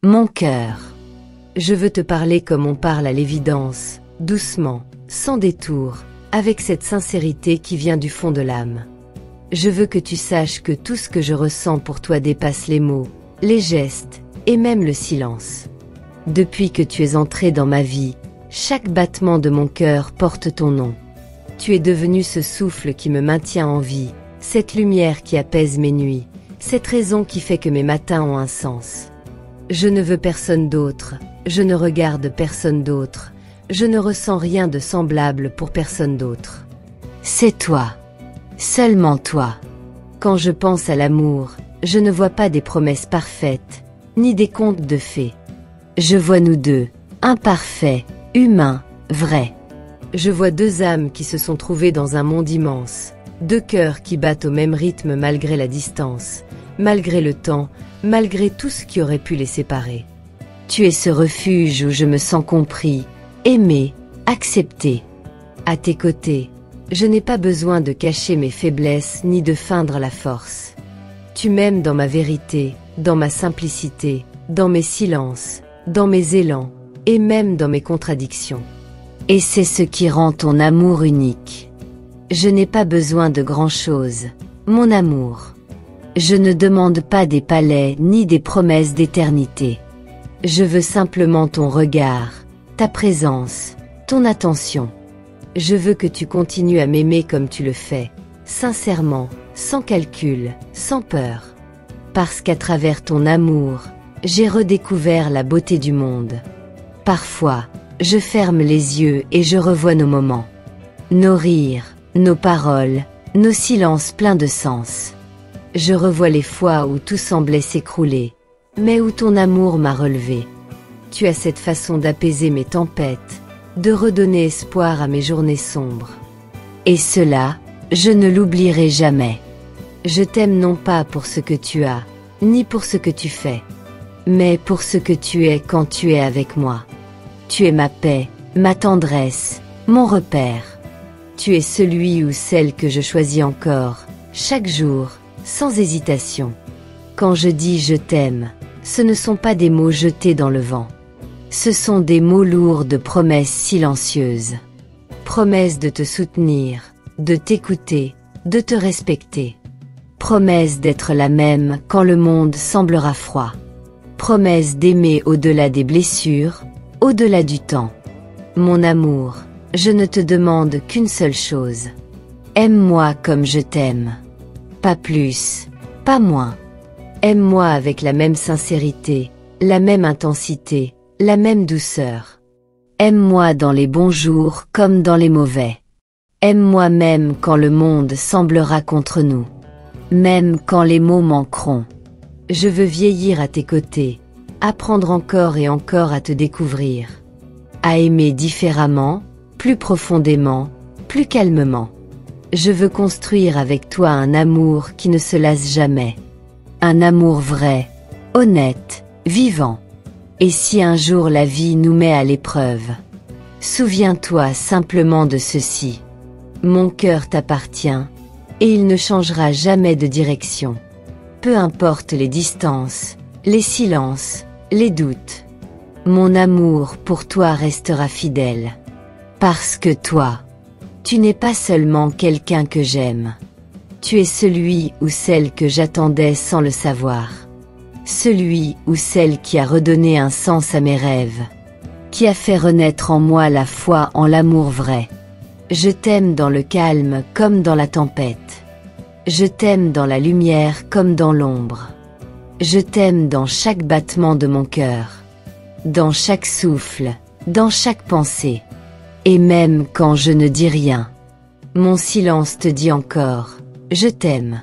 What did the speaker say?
Mon cœur. Je veux te parler comme on parle à l'évidence, doucement, sans détour, avec cette sincérité qui vient du fond de l'âme. Je veux que tu saches que tout ce que je ressens pour toi dépasse les mots, les gestes, et même le silence. Depuis que tu es entré dans ma vie, chaque battement de mon cœur porte ton nom. Tu es devenu ce souffle qui me maintient en vie, cette lumière qui apaise mes nuits, cette raison qui fait que mes matins ont un sens. Je ne veux personne d'autre, je ne regarde personne d'autre, je ne ressens rien de semblable pour personne d'autre. C'est toi, seulement toi. Quand je pense à l'amour, je ne vois pas des promesses parfaites, ni des contes de fées. Je vois nous deux, imparfaits, humains, vrais. Je vois deux âmes qui se sont trouvées dans un monde immense, deux cœurs qui battent au même rythme malgré la distance, malgré le temps, malgré tout ce qui aurait pu les séparer. Tu es ce refuge où je me sens compris, aimé, accepté. À tes côtés, je n'ai pas besoin de cacher mes faiblesses ni de feindre la force. Tu m'aimes dans ma vérité, dans ma simplicité, dans mes silences, dans mes élans, et même dans mes contradictions. Et c'est ce qui rend ton amour unique. Je n'ai pas besoin de grand-chose, mon amour. Je ne demande pas des palais ni des promesses d'éternité. Je veux simplement ton regard, ta présence, ton attention. Je veux que tu continues à m'aimer comme tu le fais, sincèrement, sans calcul, sans peur. Parce qu'à travers ton amour, j'ai redécouvert la beauté du monde. Parfois, je ferme les yeux et je revois nos moments. Nos rires, nos paroles, nos silences pleins de sens. Je revois les fois où tout semblait s'écrouler, mais où ton amour m'a relevé. Tu as cette façon d'apaiser mes tempêtes, de redonner espoir à mes journées sombres. Et cela, je ne l'oublierai jamais. Je t'aime non pas pour ce que tu as, ni pour ce que tu fais, mais pour ce que tu es quand tu es avec moi. Tu es ma paix, ma tendresse, mon repère. Tu es celui ou celle que je choisis encore, chaque jour, sans hésitation. Quand je dis je t'aime, ce ne sont pas des mots jetés dans le vent. Ce sont des mots lourds de promesses silencieuses. Promesses de te soutenir, de t'écouter, de te respecter. Promesse d'être la même quand le monde semblera froid. Promesse d'aimer au-delà des blessures, au-delà du temps. Mon amour, je ne te demande qu'une seule chose. Aime-moi comme je t'aime. Pas plus, pas moins. Aime-moi avec la même sincérité, la même intensité, la même douceur. Aime-moi dans les bons jours comme dans les mauvais. Aime-moi même quand le monde semblera contre nous. Même quand les mots manqueront. Je veux vieillir à tes côtés, apprendre encore et encore à te découvrir. À aimer différemment, plus profondément, plus calmement. Je veux construire avec toi un amour qui ne se lasse jamais. Un amour vrai, honnête, vivant. Et si un jour la vie nous met à l'épreuve, souviens-toi simplement de ceci. Mon cœur t'appartient, et il ne changera jamais de direction. Peu importe les distances, les silences, les doutes. Mon amour pour toi restera fidèle. Parce que toi, tu n'es pas seulement quelqu'un que j'aime. Tu es celui ou celle que j'attendais sans le savoir. Celui ou celle qui a redonné un sens à mes rêves. Qui a fait renaître en moi la foi en l'amour vrai. Je t'aime dans le calme comme dans la tempête. Je t'aime dans la lumière comme dans l'ombre. Je t'aime dans chaque battement de mon cœur. Dans chaque souffle, dans chaque pensée. Et même quand je ne dis rien. Mon silence te dit encore, je t'aime.